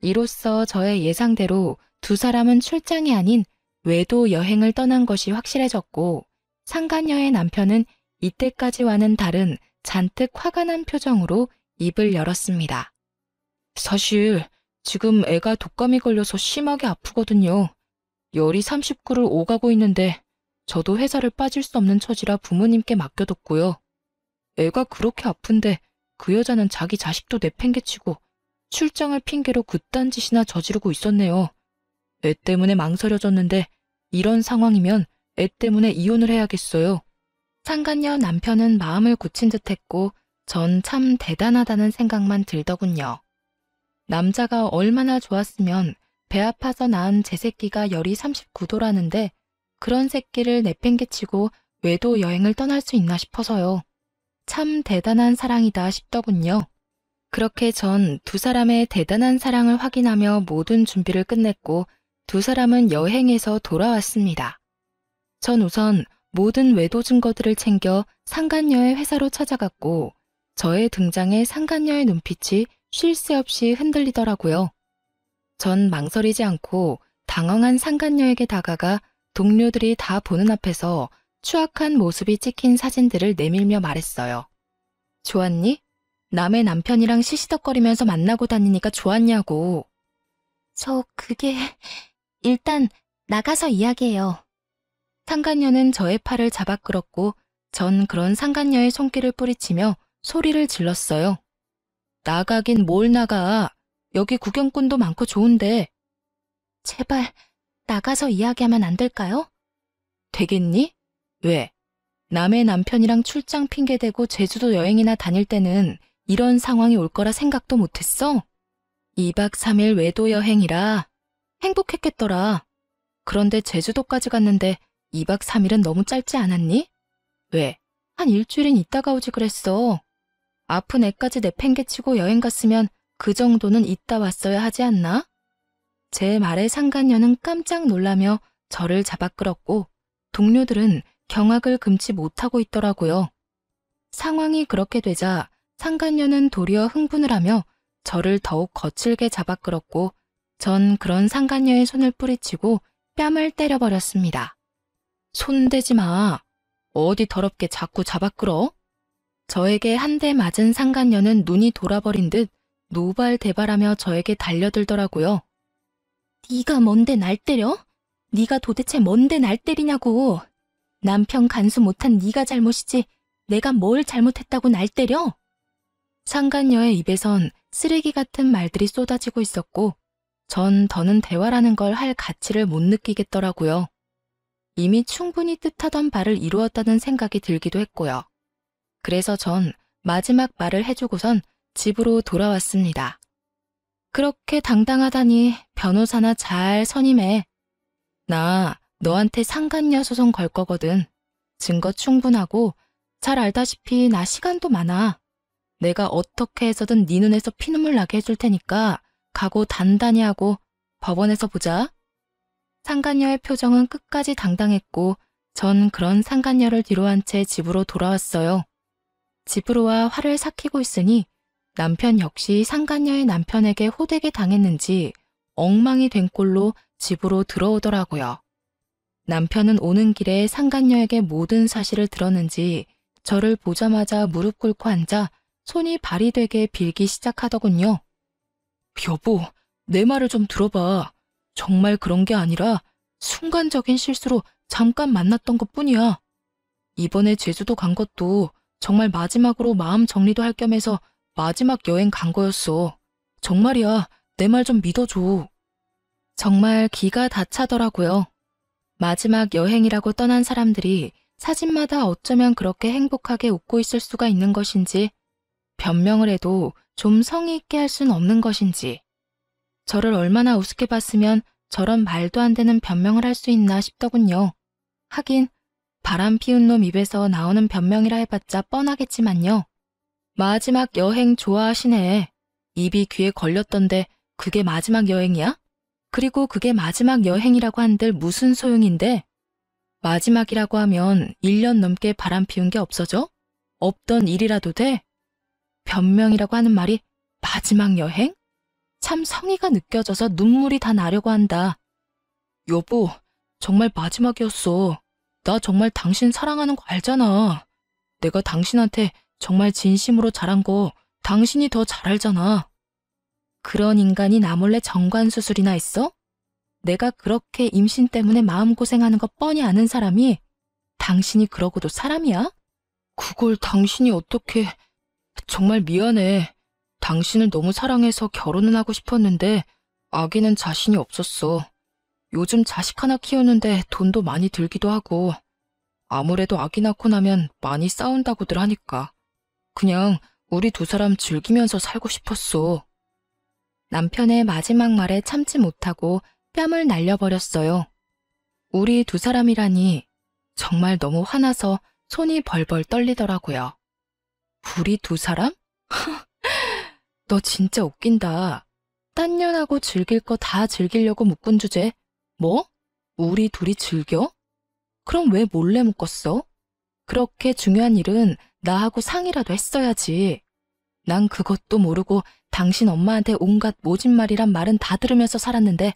이로써 저의 예상대로 두 사람은 출장이 아닌 외도 여행을 떠난 것이 확실해졌고 상간녀의 남편은 이때까지와는 다른 잔뜩 화가 난 표정으로 입을 열었습니다. 사실 지금 애가 독감이 걸려서 심하게 아프거든요. 열이 39를 오가고 있는데 저도 회사를 빠질 수 없는 처지라 부모님께 맡겨뒀고요. 애가 그렇게 아픈데 그 여자는 자기 자식도 내팽개치고 출장을 핑계로 그딴 짓이나 저지르고 있었네요. 애 때문에 망설여졌는데 이런 상황이면 애 때문에 이혼을 해야겠어요. 상간녀 남편은 마음을 굳힌 듯했고 전 참 대단하다는 생각만 들더군요. 남자가 얼마나 좋았으면 배 아파서 낳은 제 새끼가 열이 39도라는데 그런 새끼를 내팽개치고 외도 여행을 떠날 수 있나 싶어서요. 참 대단한 사랑이다 싶더군요. 그렇게 전 두 사람의 대단한 사랑을 확인하며 모든 준비를 끝냈고 두 사람은 여행에서 돌아왔습니다. 전 우선 모든 외도 증거들을 챙겨 상간녀의 회사로 찾아갔고 저의 등장에 상간녀의 눈빛이 쉴 새 없이 흔들리더라고요. 전 망설이지 않고 당황한 상간녀에게 다가가 동료들이 다 보는 앞에서 추악한 모습이 찍힌 사진들을 내밀며 말했어요. 좋았니? 남의 남편이랑 시시덕거리면서 만나고 다니니까 좋았냐고. 그게... 일단 나가서 이야기해요. 상간녀는 저의 팔을 잡아 끌었고 전 그런 상간녀의 손길을 뿌리치며 소리를 질렀어요. 나가긴 뭘 나가. 여기 구경꾼도 많고 좋은데. 제발 나가서 이야기하면 안 될까요? 되겠니? 왜? 남의 남편이랑 출장 핑계대고 제주도 여행이나 다닐 때는 이런 상황이 올 거라 생각도 못했어? 2박 3일 외도 여행이라 행복했겠더라. 그런데 제주도까지 갔는데 2박 3일은 너무 짧지 않았니? 왜? 한 일주일은 있다가 오지 그랬어. 아픈 애까지 내팽개치고 여행 갔으면 그 정도는 있다 왔어야 하지 않나? 제 말에 상간녀는 깜짝 놀라며 저를 잡아 끌었고 동료들은 경악을 금치 못하고 있더라고요. 상황이 그렇게 되자 상간녀는 도리어 흥분을 하며 저를 더욱 거칠게 잡아 끌었고 전 그런 상간녀의 손을 뿌리치고 뺨을 때려버렸습니다. 손대지 마. 어디 더럽게 자꾸 잡아 끌어? 저에게 한 대 맞은 상간녀는 눈이 돌아버린 듯 노발대발하며 저에게 달려들더라고요. 네가 뭔데 날 때려? 네가 도대체 뭔데 날 때리냐고. 남편 간수 못한 네가 잘못이지 내가 뭘 잘못했다고 날 때려? 상간녀의 입에선 쓰레기 같은 말들이 쏟아지고 있었고 전 더는 대화라는 걸 할 가치를 못 느끼겠더라고요. 이미 충분히 뜻하던 바를 이루었다는 생각이 들기도 했고요. 그래서 전 마지막 말을 해주고선 집으로 돌아왔습니다. 그렇게 당당하다니 변호사나 잘 선임해. 나 너한테 상간녀 소송 걸 거거든. 증거 충분하고 잘 알다시피 나 시간도 많아. 내가 어떻게 해서든 네 눈에서 피눈물 나게 해줄 테니까 각오 단단히 하고 법원에서 보자. 상간녀의 표정은 끝까지 당당했고 전 그런 상간녀를 뒤로한 채 집으로 돌아왔어요. 집으로 와 화를 삭히고 있으니 남편 역시 상간녀의 남편에게 호되게 당했는지 엉망이 된 꼴로 집으로 들어오더라고요. 남편은 오는 길에 상간녀에게 모든 사실을 들었는지 저를 보자마자 무릎 꿇고 앉아 손이 발이 되게 빌기 시작하더군요. 여보, 내 말을 좀 들어봐. 정말 그런 게 아니라 순간적인 실수로 잠깐 만났던 것뿐이야. 이번에 제주도 간 것도 정말 마지막으로 마음 정리도 할 겸해서 마지막 여행 간 거였어. 정말이야. 내 말 좀 믿어줘. 정말 기가 다 차더라고요. 마지막 여행이라고 떠난 사람들이 사진마다 어쩌면 그렇게 행복하게 웃고 있을 수가 있는 것인지, 변명을 해도 좀 성의 있게 할 순 없는 것인지, 저를 얼마나 우습게 봤으면 저런 말도 안 되는 변명을 할 수 있나 싶더군요. 하긴 바람 피운 놈 입에서 나오는 변명이라 해봤자 뻔하겠지만요. 마지막 여행 좋아하시네. 입이 귀에 걸렸던데 그게 마지막 여행이야? 그리고 그게 마지막 여행이라고 한들 무슨 소용인데? 마지막이라고 하면 1년 넘게 바람 피운 게 없어져? 없던 일이라도 돼? 변명이라고 하는 말이 마지막 여행? 참 성의가 느껴져서 눈물이 다 나려고 한다. 여보, 정말 마지막이었어. 나 정말 당신 사랑하는 거 알잖아. 내가 당신한테 정말 진심으로 잘한 거 당신이 더 잘 알잖아. 그런 인간이 나 몰래 정관수술이나 했어? 내가 그렇게 임신 때문에 마음고생하는 거 뻔히 아는 사람이 당신이 그러고도 사람이야? 그걸 당신이 어떻게... 정말 미안해. 당신을 너무 사랑해서 결혼은 하고 싶었는데 아기는 자신이 없었어. 요즘 자식 하나 키우는데 돈도 많이 들기도 하고 아무래도 아기 낳고 나면 많이 싸운다고들 하니까 그냥 우리 두 사람 즐기면서 살고 싶었어. 남편의 마지막 말에 참지 못하고 뺨을 날려버렸어요. 우리 두 사람이라니 정말 너무 화나서 손이 벌벌 떨리더라고요. 우리 두 사람? 너 진짜 웃긴다. 딴 년하고 즐길 거 다 즐기려고 묶은 주제. 뭐? 우리 둘이 즐겨? 그럼 왜 몰래 묶었어? 그렇게 중요한 일은 나하고 상의라도 했어야지. 난 그것도 모르고 당신 엄마한테 온갖 모진말이란 말은 다 들으면서 살았는데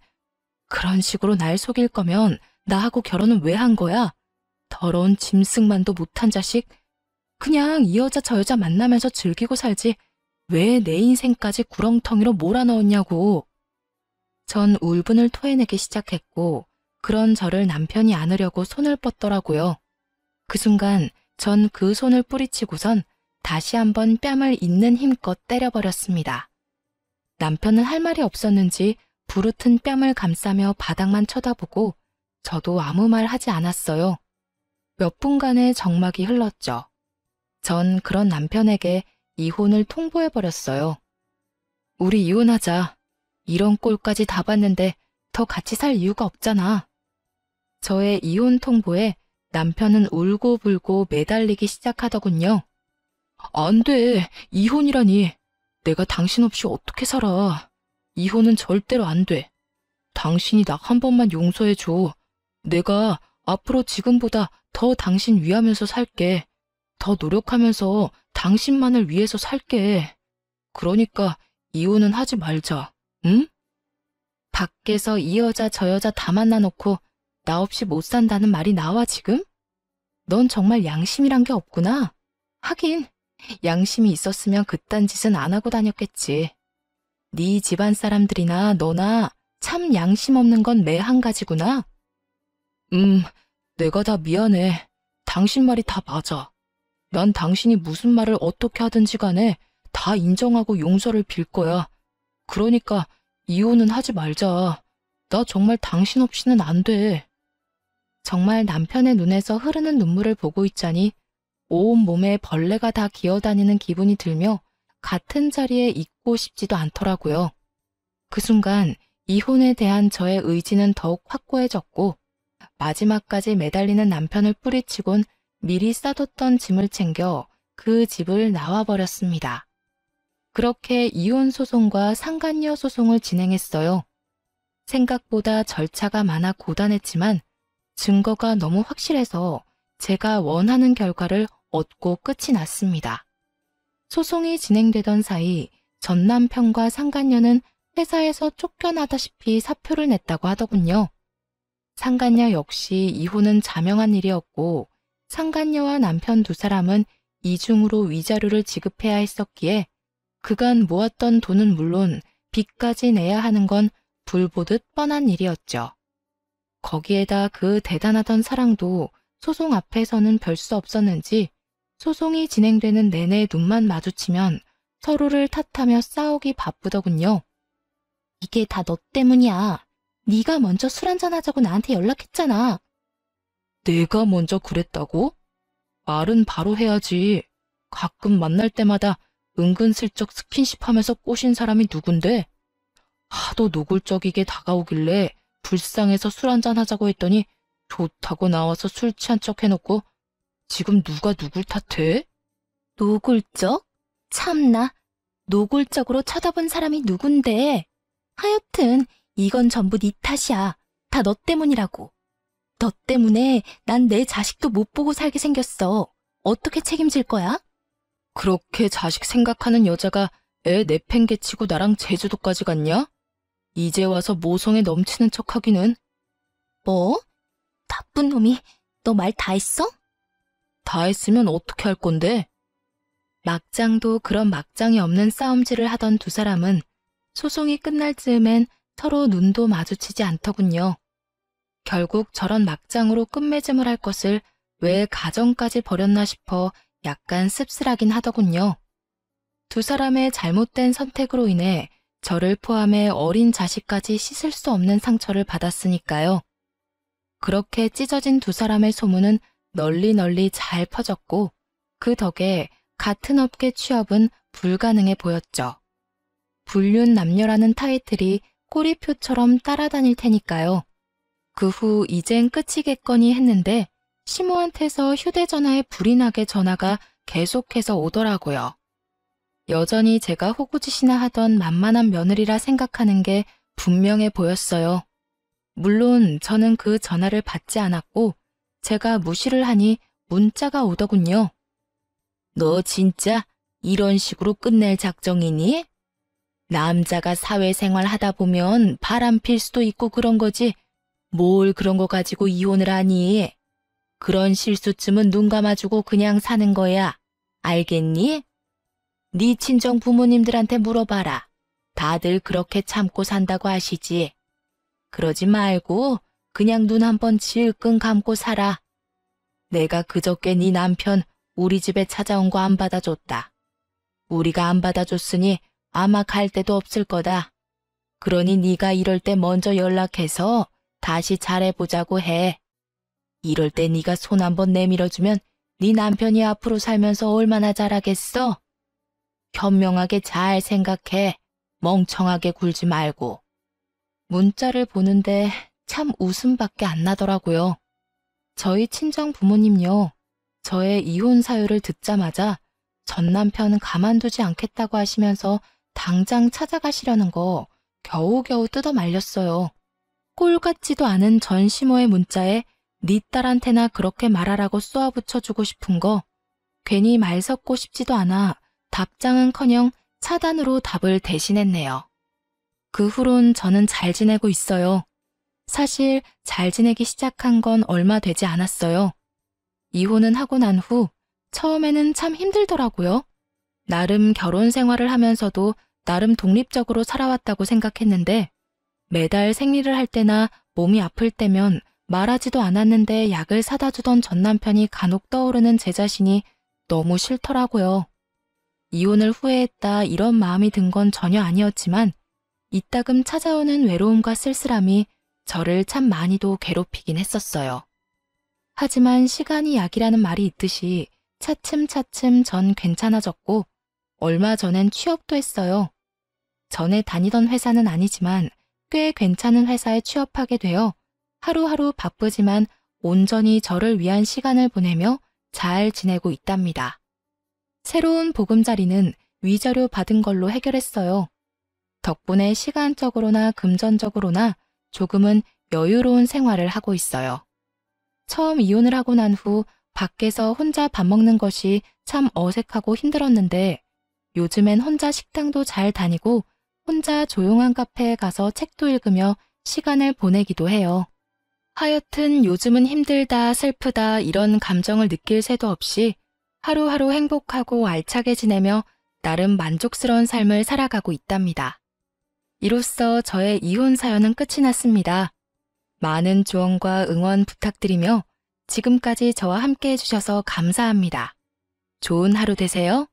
그런 식으로 날 속일 거면 나하고 결혼은 왜 한 거야? 더러운 짐승만도 못한 자식. 그냥 이 여자 저 여자 만나면서 즐기고 살지 왜 내 인생까지 구렁텅이로 몰아넣었냐고. 전 울분을 토해내기 시작했고 그런 저를 남편이 안으려고 손을 뻗더라고요. 그 순간 전 그 손을 뿌리치고선 다시 한번 뺨을 있는 힘껏 때려버렸습니다. 남편은 할 말이 없었는지 부르튼 뺨을 감싸며 바닥만 쳐다보고 저도 아무 말 하지 않았어요. 몇 분간의 정막이 흘렀죠. 전 그런 남편에게 이혼을 통보해버렸어요. 우리 이혼하자. 이런 꼴까지 다 봤는데 더 같이 살 이유가 없잖아. 저의 이혼 통보에 남편은 울고불고 매달리기 시작하더군요. 안 돼. 이혼이라니. 내가 당신 없이 어떻게 살아. 이혼은 절대로 안 돼. 당신이 나 한 번만 용서해줘. 내가 앞으로 지금보다 더 당신 위하면서 살게. 더 노력하면서 당신만을 위해서 살게. 그러니까 이혼은 하지 말자. 응? 밖에서 이 여자 저 여자 다 만나놓고 나 없이 못 산다는 말이 나와 지금? 넌 정말 양심이란 게 없구나. 하긴 양심이 있었으면 그딴 짓은 안 하고 다녔겠지. 네 집안 사람들이나 너나 참 양심 없는 건 매 한 가지구나. 내가 다 미안해. 당신 말이 다 맞아. 난 당신이 무슨 말을 어떻게 하든지 간에 다 인정하고 용서를 빌 거야. 그러니까 이혼은 하지 말자. 나 정말 당신 없이는 안 돼. 정말 남편의 눈에서 흐르는 눈물을 보고 있자니 온 몸에 벌레가 다 기어다니는 기분이 들며 같은 자리에 있고 싶지도 않더라고요. 그 순간 이혼에 대한 저의 의지는 더욱 확고해졌고 마지막까지 매달리는 남편을 뿌리치곤 미리 싸뒀던 짐을 챙겨 그 집을 나와버렸습니다. 그렇게 이혼 소송과 상간녀 소송을 진행했어요. 생각보다 절차가 많아 고단했지만 증거가 너무 확실해서 제가 원하는 결과를 얻고 끝이 났습니다. 소송이 진행되던 사이 전 남편과 상간녀는 회사에서 쫓겨나다시피 사표를 냈다고 하더군요. 상간녀 역시 이혼은 자명한 일이었고 상간녀와 남편 두 사람은 이중으로 위자료를 지급해야 했었기에 그간 모았던 돈은 물론 빚까지 내야 하는 건 불보듯 뻔한 일이었죠. 거기에다 그 대단하던 사랑도 소송 앞에서는 별 수 없었는지 소송이 진행되는 내내 눈만 마주치면 서로를 탓하며 싸우기 바쁘더군요. 이게 다 너 때문이야. 네가 먼저 술 한잔 하자고 나한테 연락했잖아. 내가 먼저 그랬다고? 말은 바로 해야지. 가끔 만날 때마다 은근슬쩍 스킨십 하면서 꼬신 사람이 누군데? 하도 노골적이게 다가오길래 불쌍해서 술 한잔 하자고 했더니 좋다고 나와서 술 취한 척 해놓고 지금 누가 누굴 탓해? 노골적? 참나, 노골적으로 쳐다본 사람이 누군데? 하여튼 이건 전부 네 탓이야. 다 너 때문이라고. 너 때문에 난 내 자식도 못 보고 살게 생겼어. 어떻게 책임질 거야? 그렇게 자식 생각하는 여자가 애 내팽개치고 나랑 제주도까지 갔냐? 이제 와서 모성에 넘치는 척하기는. 뭐? 나쁜 놈이 너 말 다 했어? 다 했으면 어떻게 할 건데? 막장도 그런 막장이 없는 싸움질을 하던 두 사람은 소송이 끝날 즈음엔 서로 눈도 마주치지 않더군요. 결국 저런 막장으로 끝맺음을 할 것을 왜 가정까지 버렸나 싶어 약간 씁쓸하긴 하더군요. 두 사람의 잘못된 선택으로 인해 저를 포함해 어린 자식까지 씻을 수 없는 상처를 받았으니까요. 그렇게 찢어진 두 사람의 소문은 널리 널리 잘 퍼졌고 그 덕에 같은 업계 취업은 불가능해 보였죠. 불륜 남녀라는 타이틀이 꼬리표처럼 따라다닐 테니까요. 그 후 이젠 끝이겠거니 했는데 시모한테서 휴대전화에 불이 나게 전화가 계속해서 오더라고요. 여전히 제가 호구짓이나 하던 만만한 며느리라 생각하는 게 분명해 보였어요. 물론 저는 그 전화를 받지 않았고 제가 무시를 하니 문자가 오더군요. 너 진짜 이런 식으로 끝낼 작정이니? 남자가 사회생활 하다 보면 바람 필 수도 있고 그런 거지. 뭘 그런 거 가지고 이혼을 하니? 그런 실수쯤은 눈 감아주고 그냥 사는 거야. 알겠니? 네 친정 부모님들한테 물어봐라. 다들 그렇게 참고 산다고 하시지. 그러지 말고 그냥 눈 한번 질끈 감고 살아. 내가 그저께 네 남편 우리 집에 찾아온 거 안 받아줬다. 우리가 안 받아줬으니 아마 갈 데도 없을 거다. 그러니 네가 이럴 때 먼저 연락해서 다시 잘해보자고 해. 이럴 때 네가 손 한번 내밀어주면 네 남편이 앞으로 살면서 얼마나 잘하겠어? 현명하게 잘 생각해. 멍청하게 굴지 말고. 문자를 보는데 참 웃음밖에 안 나더라고요. 저희 친정 부모님요. 저의 이혼 사유를 듣자마자 전 남편 가만두지 않겠다고 하시면서 당장 찾아가시려는 거 겨우겨우 뜯어 말렸어요. 꼴 같지도 않은 전시모의 문자에 네 딸한테나 그렇게 말하라고 쏘아붙여주고 싶은 거 괜히 말 섞고 싶지도 않아 답장은커녕 차단으로 답을 대신했네요. 그 후론 저는 잘 지내고 있어요. 사실 잘 지내기 시작한 건 얼마 되지 않았어요. 이혼은 하고 난 후 처음에는 참 힘들더라고요. 나름 결혼 생활을 하면서도 나름 독립적으로 살아왔다고 생각했는데 매달 생리를 할 때나 몸이 아플 때면 말하지도 않았는데 약을 사다 주던 전 남편이 간혹 떠오르는 제 자신이 너무 싫더라고요. 이혼을 후회했다 이런 마음이 든 건 전혀 아니었지만 이따금 찾아오는 외로움과 쓸쓸함이 저를 참 많이도 괴롭히긴 했었어요. 하지만 시간이 약이라는 말이 있듯이 차츰차츰 전 괜찮아졌고 얼마 전엔 취업도 했어요. 전에 다니던 회사는 아니지만 꽤 괜찮은 회사에 취업하게 되어 하루하루 바쁘지만 온전히 저를 위한 시간을 보내며 잘 지내고 있답니다. 새로운 보금자리는 위자료 받은 걸로 해결했어요. 덕분에 시간적으로나 금전적으로나 조금은 여유로운 생활을 하고 있어요. 처음 이혼을 하고 난 후 밖에서 혼자 밥 먹는 것이 참 어색하고 힘들었는데 요즘엔 혼자 식당도 잘 다니고 혼자 조용한 카페에 가서 책도 읽으며 시간을 보내기도 해요. 하여튼 요즘은 힘들다, 슬프다 이런 감정을 느낄 새도 없이 하루하루 행복하고 알차게 지내며 나름 만족스러운 삶을 살아가고 있답니다. 이로써 저의 이혼 사연은 끝이 났습니다. 많은 조언과 응원 부탁드리며 지금까지 저와 함께 해주셔서 감사합니다. 좋은 하루 되세요.